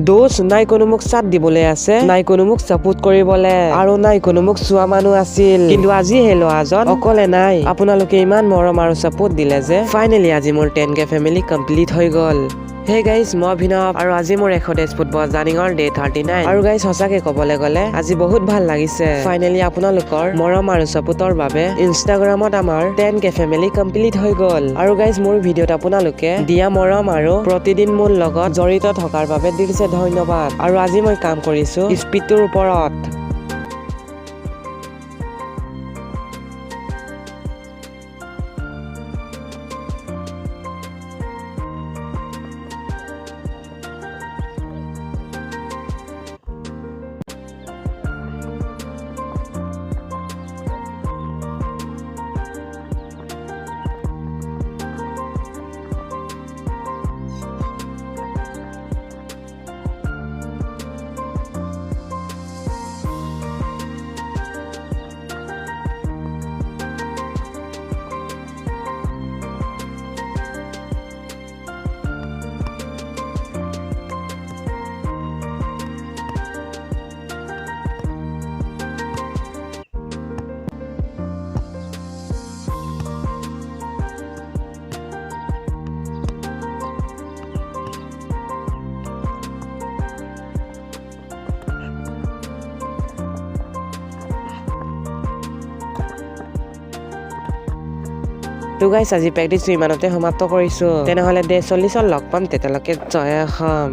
দোষ নাই কোনো মোক চাট দিবলৈ আছে, নাই কোনো মোক চাপোৰ্ট কৰিবলে, আৰু নাই কোনো মোক চোৱা মানুহ আছিল। কিন্তু আজি সেই ল'ৰাজন অকলে নাই। আপোনালোকে ইমান মৰম আৰু চাপোৰ্ট দিলে যে ফাইনেলি আজি মোৰ 10K ফেমিলি কমপ্লিট হৈ গ'ল। Hey guys, মই অভিনৱ আৰু আজি মোৰ 100 ডেজ ফুটবল জাৰ্নিঙৰ ডে 39 আৰু গাইজ সঁচাকে ক'বলৈ গ'লে আজি বহুত ভাল লাগিছে। ফাইনেলি আপোনালোকৰ মৰম আৰু চাপোৰ্টৰ বাবে ইনষ্টাগ্ৰামত আমাৰ 10K ফেমিলি কমপ্লিট হৈ গ'ল। আৰু গাইজ মোৰ ভিডিঅ'ত আপোনালোকে দিয়া মৰম আৰু প্ৰতিদিন মোৰ লগত জড়িত থকাৰ বাবে দিছে ধন্যবাদ। আৰু আজি মই কাম কৰিছো স্পীডটোৰ ওপৰত। তো গাইছ আজি প্ৰেক্টিছটো ইমানতে সমাপ্ত কৰিছো। তেনেহ'লে ডে 40ত লগ পাম, তেতিয়ালৈকে জয় অসম।